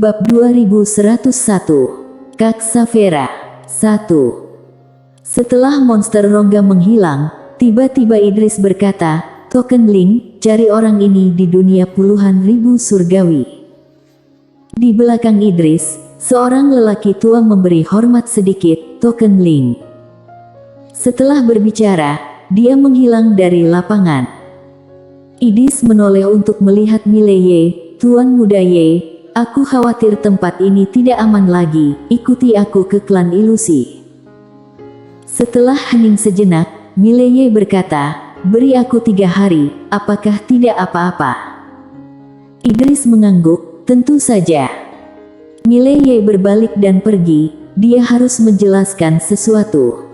Bab 2101 Kak Saphira 1. Setelah monster rongga menghilang, tiba-tiba Idris berkata, "Token Link, cari orang ini di dunia puluhan ribu surgawi." Di belakang Idris, seorang lelaki tua memberi hormat sedikit, "Token Link." Setelah berbicara, dia menghilang dari lapangan. Idris menoleh untuk melihat Mileye. "Tuan muda Ye, aku khawatir tempat ini tidak aman lagi, ikuti aku ke klan ilusi." Setelah hening sejenak, Mileye berkata, "Beri aku 3 hari, apakah tidak apa-apa?" Idris mengangguk, "Tentu saja." Mileye berbalik dan pergi, dia harus menjelaskan sesuatu.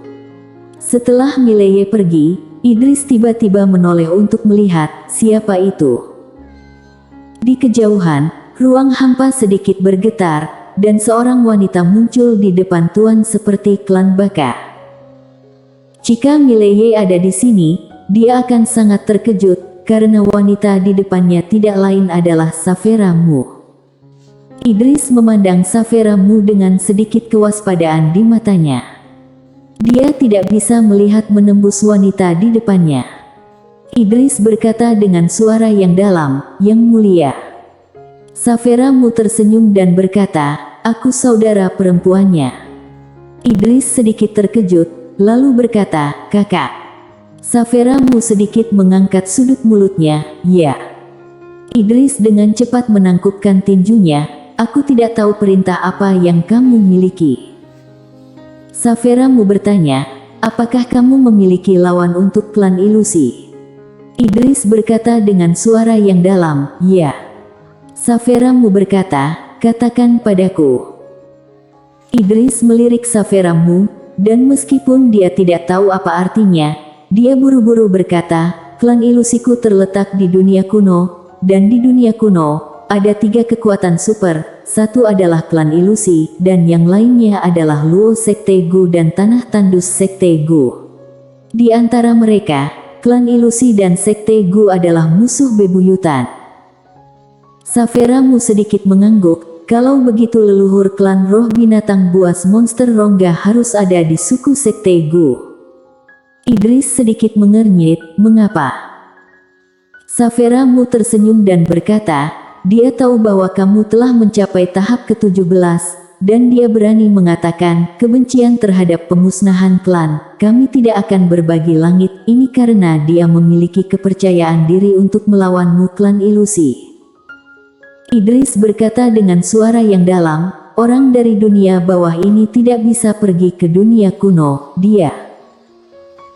Setelah Mileye pergi, Idris tiba-tiba menoleh untuk melihat siapa itu. Di kejauhan, ruang hampa sedikit bergetar, dan seorang wanita muncul di depan tuan seperti klan Baka. Jika Mileye ada di sini, dia akan sangat terkejut, karena wanita di depannya tidak lain adalah Saphira Mu. Idris memandang Saphira Mu dengan sedikit kewaspadaan di matanya. Dia tidak bisa melihat menembus wanita di depannya. Idris berkata dengan suara yang dalam, "Yang mulia." Saphira Mu tersenyum dan berkata, "Aku saudara perempuannya." Idris sedikit terkejut, lalu berkata, "Kakak." Saphira Mu sedikit mengangkat sudut mulutnya, "Ya." Idris dengan cepat menangkupkan tinjunya, "Aku tidak tahu perintah apa yang kamu miliki." Saphira Mu bertanya, "Apakah kamu memiliki lawan untuk klan ilusi?" Idris berkata dengan suara yang dalam, "Ya." Saphira Mu berkata, "Katakan padaku." Idris melirik Saphira Mu, dan meskipun dia tidak tahu apa artinya, dia buru-buru berkata, "Klan ilusiku terletak di dunia kuno, dan di dunia kuno, ada 3 kekuatan super, satu adalah klan ilusi, dan yang lainnya adalah Luo Sekte Gu dan Tanah Tandus Sekte Gu. Di antara mereka, klan ilusi dan Sekte Gu adalah musuh bebuyutan." Saphira Mu sedikit mengangguk, "Kalau begitu leluhur klan roh binatang buas monster rongga harus ada di suku Sekte Gu." Idris sedikit mengernyit, "Mengapa?" Saphira Mu tersenyum dan berkata, "Dia tahu bahwa kamu telah mencapai tahap ke-17, dan dia berani mengatakan kebencian terhadap pemusnahan klan. Kami tidak akan berbagi langit ini karena dia memiliki kepercayaan diri untuk melawanmu klan ilusi." Idris berkata dengan suara yang dalam, "Orang dari dunia bawah ini tidak bisa pergi ke dunia kuno, dia."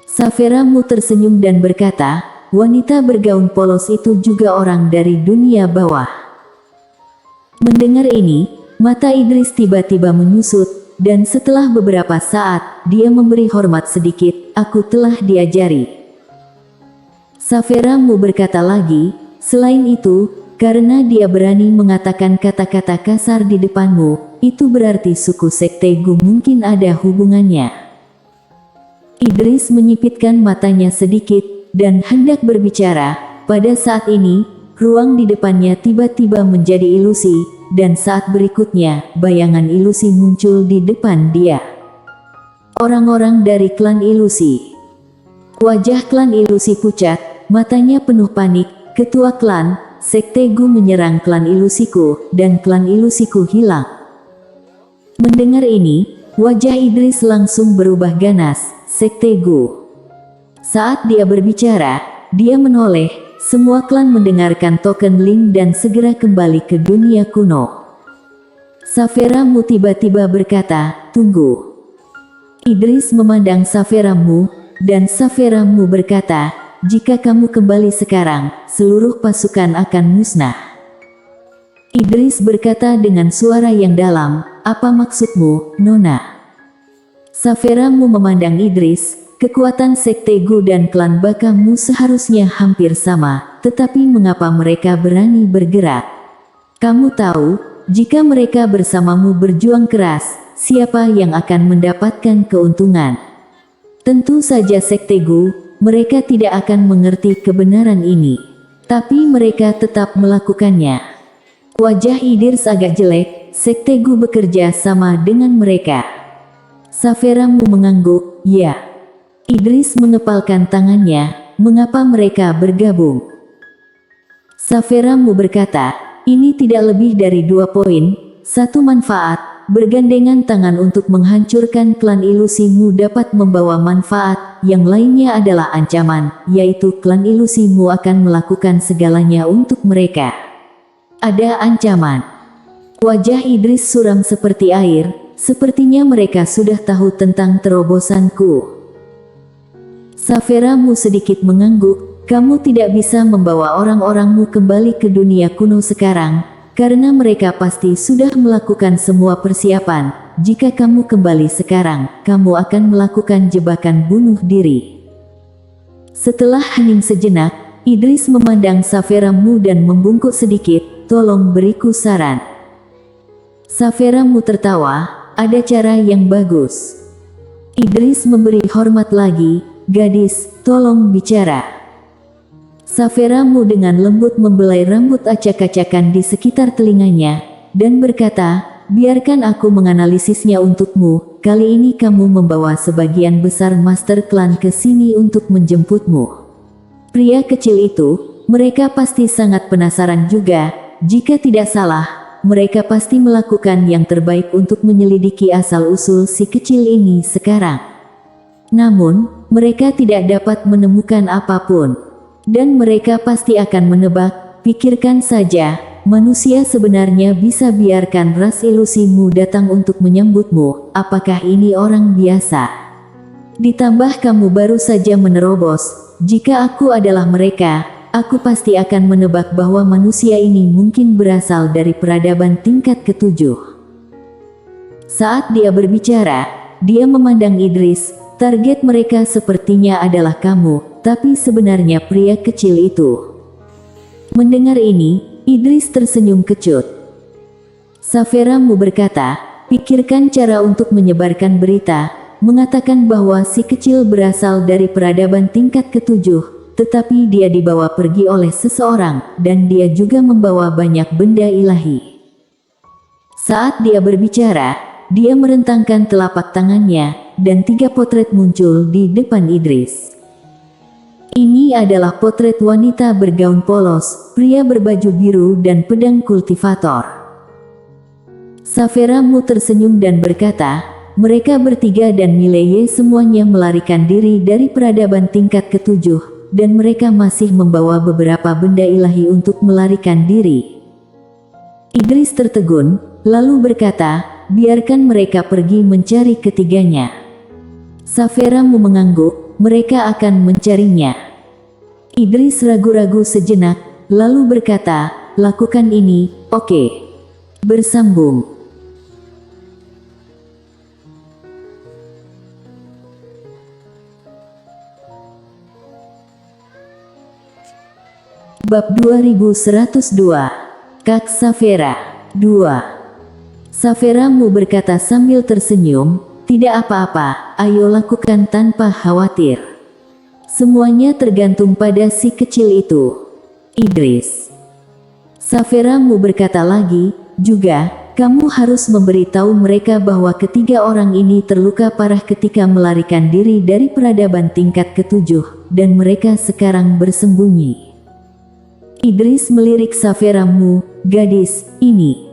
Saphira Mu tersenyum dan berkata, "Wanita bergaun polos itu juga orang dari dunia bawah." Mendengar ini, mata Idris tiba-tiba menyusut, dan setelah beberapa saat, dia memberi hormat sedikit, "Aku telah diajari." Saphira Mu berkata lagi, "Selain itu, karena dia berani mengatakan kata-kata kasar di depanmu, itu berarti suku Sekte Gu mungkin ada hubungannya." Idris menyipitkan matanya sedikit, dan hendak berbicara. Pada saat ini, ruang di depannya tiba-tiba menjadi ilusi, dan saat berikutnya, bayangan ilusi muncul di depan dia. Orang-orang dari klan ilusi. Wajah klan ilusi pucat, matanya penuh panik. "Ketua klan, Sekte Gu menyerang klan ilusiku, dan klan ilusiku hilang." Mendengar ini, wajah Idris langsung berubah ganas. "Sekte Gu." Saat dia berbicara, dia menoleh. Semua klan mendengarkan token Link dan segera kembali ke dunia kuno. Saphira Mu tiba-tiba berkata, "Tunggu." Idris memandang Saphira Mu, dan Saphira Mu berkata, "Jika kamu kembali sekarang, seluruh pasukan akan musnah." Idris berkata dengan suara yang dalam, "Apa maksudmu, Nona?" Saphira Mu memandang Idris. "Kekuatan Sekte Gu dan klan Baka Mu seharusnya hampir sama, tetapi mengapa mereka berani bergerak? Kamu tahu, jika mereka bersamamu berjuang keras, siapa yang akan mendapatkan keuntungan? Tentu saja Sekte Gu, mereka tidak akan mengerti kebenaran ini. Tapi mereka tetap melakukannya." Wajah Idris agak jelek, sektegu bekerja sama dengan mereka. Saferamu mengangguk, ya. Idris mengepalkan tangannya, mengapa mereka bergabung? Saferamu berkata, ini tidak lebih dari 2 poin, 1 manfaat, bergandengan tangan untuk menghancurkan klan ilusimu dapat membawa manfaat, yang lainnya adalah ancaman, yaitu klan ilusimu akan melakukan segalanya untuk mereka. Ada ancaman. Wajah Idris suram seperti air, sepertinya mereka sudah tahu tentang terobosanku. Saferamu sedikit mengangguk, kamu tidak bisa membawa orang-orangmu kembali ke dunia kuno sekarang, karena mereka pasti sudah melakukan semua persiapan. Jika kamu kembali sekarang, kamu akan melakukan jebakan bunuh diri. Setelah hening sejenak, Idris memandang Saferamu dan membungkuk sedikit, tolong beriku saran. Saferamu tertawa, ada cara yang bagus. Idris memberi hormat lagi, gadis, tolong bicara. Saferamu dengan lembut membelai rambut acak-acakan di sekitar telinganya, dan berkata, biarkan aku menganalisisnya untukmu, kali ini kamu membawa sebagian besar master klan ke sini untuk menjemputmu. Pria kecil itu, mereka pasti sangat penasaran juga, jika tidak salah, mereka pasti melakukan yang terbaik untuk menyelidiki asal-usul si kecil ini sekarang. Namun, mereka tidak dapat menemukan apapun. Dan mereka pasti akan menebak, pikirkan saja, manusia sebenarnya bisa biarkan ras ilusimu datang untuk menyambutmu, apakah ini orang biasa? Ditambah kamu baru saja menerobos, jika aku adalah mereka, aku pasti akan menebak bahwa manusia ini mungkin berasal dari peradaban tingkat ke-7. Saat dia berbicara, dia memandang Idris, target mereka sepertinya adalah kamu, tapi sebenarnya pria kecil itu. Mendengar ini, Idris tersenyum kecut. Saferamu berkata, pikirkan cara untuk menyebarkan berita, mengatakan bahwa si kecil berasal dari peradaban tingkat ke-7, tetapi dia dibawa pergi oleh seseorang, dan dia juga membawa banyak benda ilahi. Saat dia berbicara, dia merentangkan telapak tangannya, dan 3 potret muncul di depan Idris. Ini adalah potret wanita bergaun polos, pria berbaju biru dan pedang kultivator. Saferamu tersenyum dan berkata, mereka bertiga dan Mileye semuanya melarikan diri dari peradaban tingkat ke-7, dan mereka masih membawa beberapa benda ilahi untuk melarikan diri. Idris tertegun, lalu berkata, biarkan mereka pergi mencari ketiganya. Saferamu mengangguk, mereka akan mencarinya. Idris ragu-ragu sejenak, lalu berkata, lakukan ini, oke. Bersambung. Bab 2102, Kak Safera 2. Saferamu berkata sambil tersenyum, tidak apa-apa, ayo lakukan tanpa khawatir. Semuanya tergantung pada si kecil itu. Idris. Saferamu berkata lagi, juga, kamu harus memberitahu mereka bahwa ketiga orang ini terluka parah ketika melarikan diri dari peradaban tingkat ke-7, dan mereka sekarang bersembunyi. Idris melirik Saferamu, gadis, ini.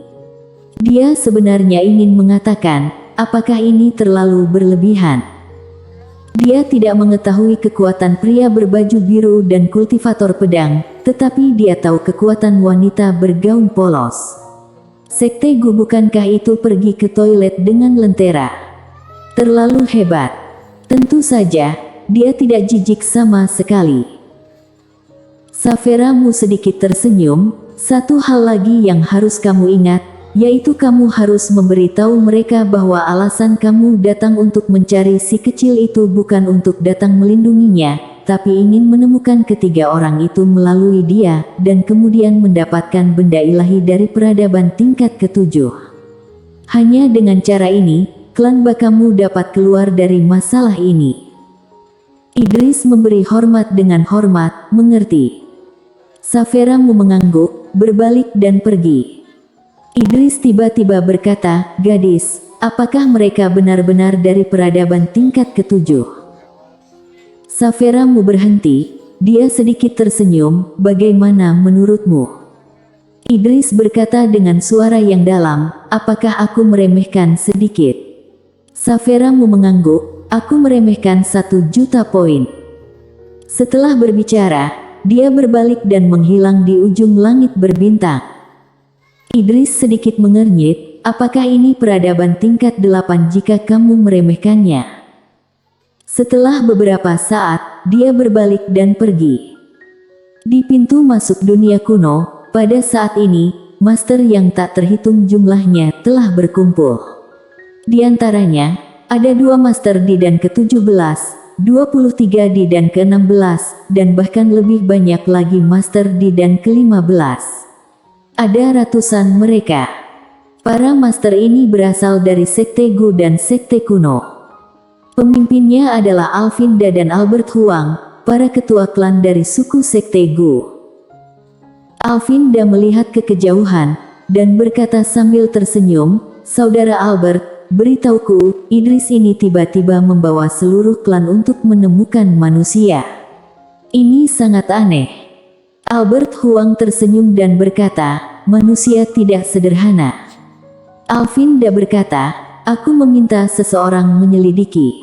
Dia sebenarnya ingin mengatakan, apakah ini terlalu berlebihan? Dia tidak mengetahui kekuatan pria berbaju biru dan kultivator pedang, tetapi dia tahu kekuatan wanita bergaun polos. Sekte Gu bukankah itu pergi ke toilet dengan lentera? Terlalu hebat. Tentu saja, dia tidak jijik sama sekali. Saferamu sedikit tersenyum, satu hal lagi yang harus kamu ingat, yaitu kamu harus memberitahu mereka bahwa alasan kamu datang untuk mencari si kecil itu bukan untuk datang melindunginya, tapi ingin menemukan ketiga orang itu melalui dia, dan kemudian mendapatkan benda ilahi dari peradaban tingkat ke-7. Hanya dengan cara ini, klan Bakamu dapat keluar dari masalah ini. Idris memberi hormat dengan hormat, mengerti. Saferamu mengangguk, berbalik dan pergi. Idris tiba-tiba berkata, gadis, apakah mereka benar-benar dari peradaban tingkat ketujuh? Saferamu berhenti, dia sedikit tersenyum, bagaimana menurutmu? Idris berkata dengan suara yang dalam, apakah aku meremehkan sedikit? Saferamu mengangguk, aku meremehkan 1.000.000 poin. Setelah berbicara, dia berbalik dan menghilang di ujung langit berbintang. Idris sedikit mengernyit, apakah ini peradaban tingkat 8 jika kamu meremehkannya? Setelah beberapa saat, dia berbalik dan pergi. Di pintu masuk dunia kuno, pada saat ini, master yang tak terhitung jumlahnya telah berkumpul. Di antaranya, ada 2 master di dan ke-17, 23 di dan ke-16, dan bahkan lebih banyak lagi master di dan ke-15. Ada ratusan mereka. Para master ini berasal dari Sekte Gu dan Sekte Kuno. Pemimpinnya adalah Alvinda dan Albert Huang, para ketua klan dari suku Sekte Gu. Alvinda melihat ke kejauhan, dan berkata sambil tersenyum, Saudara Albert, beritahuku, Idris ini tiba-tiba membawa seluruh klan untuk menemukan manusia. Ini sangat aneh. Albert Huang tersenyum dan berkata, manusia tidak sederhana. Alvinda berkata, aku meminta seseorang menyelidiki.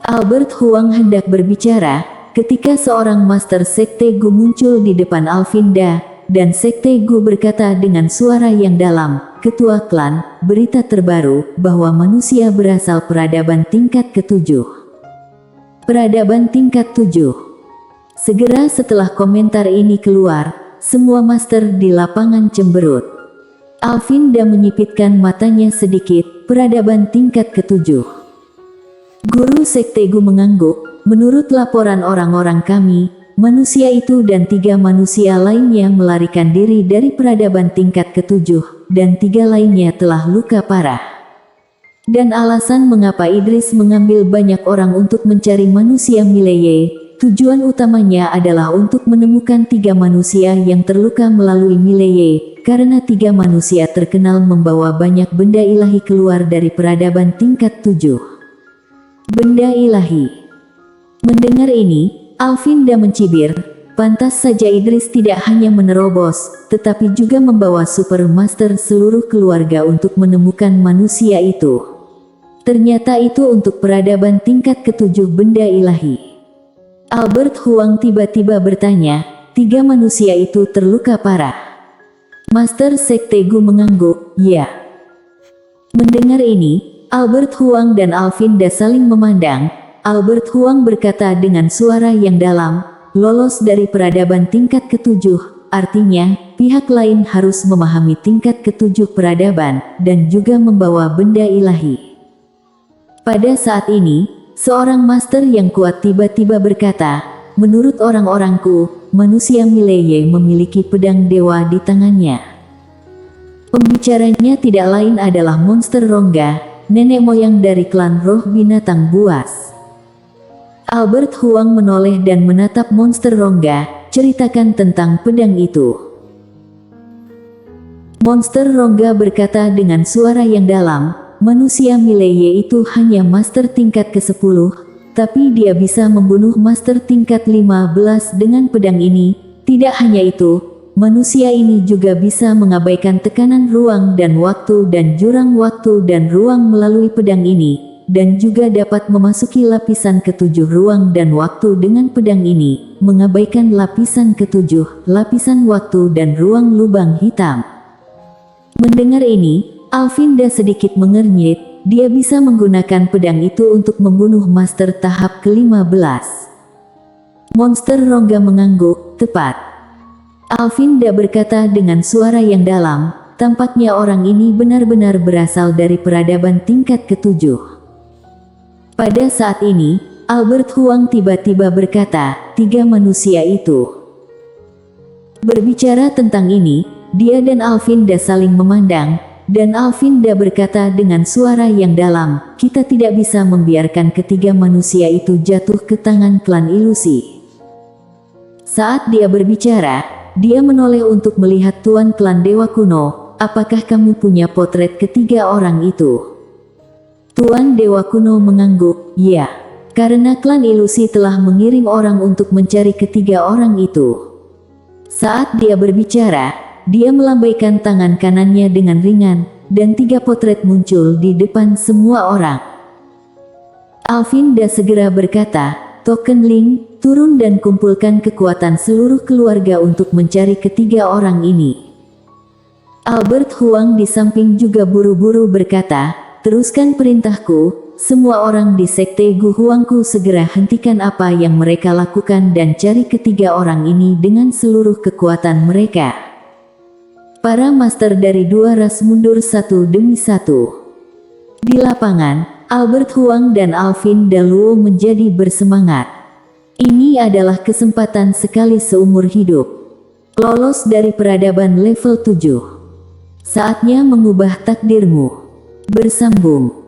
Albert Huang hendak berbicara, ketika seorang master Sekte Gu muncul di depan Alvinda, dan Sekte Gu berkata dengan suara yang dalam, Ketua klan, berita terbaru, bahwa manusia berasal peradaban tingkat ke-7. Peradaban tingkat 7. Segera setelah komentar ini keluar, semua master di lapangan cemberut. Alvinda menyipitkan matanya sedikit, peradaban tingkat ke-7. Guru Sekte Gu mengangguk, menurut laporan orang-orang kami, manusia itu dan 3 manusia lainnya melarikan diri dari peradaban tingkat ke-7, dan 3 lainnya telah luka parah. Dan alasan mengapa Idris mengambil banyak orang untuk mencari manusia Mileye, tujuan utamanya adalah untuk menemukan 3 manusia yang terluka melalui Mileye, karena 3 manusia terkenal membawa banyak benda ilahi keluar dari peradaban tingkat 7. Benda ilahi. Mendengar ini, Alvinda mencibir, pantas saja Idris tidak hanya menerobos, tetapi juga membawa super master seluruh keluarga untuk menemukan manusia itu. Ternyata itu untuk peradaban tingkat ke-7 benda ilahi. Albert Huang tiba-tiba bertanya, 3 manusia itu terluka parah. Master Sekte Gu mengangguk, ya. Mendengar ini, Albert Huang dan Alvinda saling memandang. Albert Huang berkata dengan suara yang dalam, lolos dari peradaban tingkat ke-7, artinya, pihak lain harus memahami tingkat ke-7 peradaban, dan juga membawa benda ilahi. Pada saat ini, seorang master yang kuat tiba-tiba berkata, menurut orang-orangku, manusia Mileye memiliki pedang dewa di tangannya. Pembicaranya tidak lain adalah monster Rongga, nenek moyang dari klan roh binatang buas. Albert Huang menoleh dan menatap monster Rongga, ceritakan tentang pedang itu. Monster Rongga berkata dengan suara yang dalam, manusia Mileye itu hanya master tingkat ke-10, tapi dia bisa membunuh master tingkat 15 dengan pedang ini. Tidak hanya itu, manusia ini juga bisa mengabaikan tekanan ruang dan waktu dan jurang waktu dan ruang melalui pedang ini, dan juga dapat memasuki lapisan ke-7 ruang dan waktu dengan pedang ini, mengabaikan lapisan ke-7, lapisan waktu dan ruang lubang hitam. Mendengar ini, Alvinda sedikit mengernyit, dia bisa menggunakan pedang itu untuk membunuh master tahap ke-15. Monster Rongga mengangguk, tepat. Alvinda berkata dengan suara yang dalam, tampaknya orang ini benar-benar berasal dari peradaban tingkat ke-7. Pada saat ini, Albert Huang tiba-tiba berkata, 3 manusia itu. Berbicara tentang ini, dia dan Alvinda saling memandang, dan Alvinda berkata dengan suara yang dalam, kita tidak bisa membiarkan ketiga manusia itu jatuh ke tangan klan ilusi. Saat dia berbicara, dia menoleh untuk melihat Tuan Klan Dewa Kuno, apakah kamu punya potret ketiga orang itu? Tuan Dewa Kuno mengangguk, ya. Karena klan ilusi telah mengirim orang untuk mencari ketiga orang itu. Saat dia berbicara, dia melambaikan tangan kanannya dengan ringan, dan 3 potret muncul di depan semua orang. Alvinda segera berkata, Token Ling, turun dan kumpulkan kekuatan seluruh keluarga untuk mencari ketiga orang ini. Albert Huang di samping juga buru-buru berkata, teruskan perintahku, semua orang di Sekte Gu Huangku segera hentikan apa yang mereka lakukan dan cari ketiga orang ini dengan seluruh kekuatan mereka. Para master dari 2 ras mundur satu demi satu. Di lapangan, Albert Huang dan Alvin Daluo menjadi bersemangat. Ini adalah kesempatan sekali seumur hidup. Lolos dari peradaban level 7. Saatnya mengubah takdirmu. Bersambung.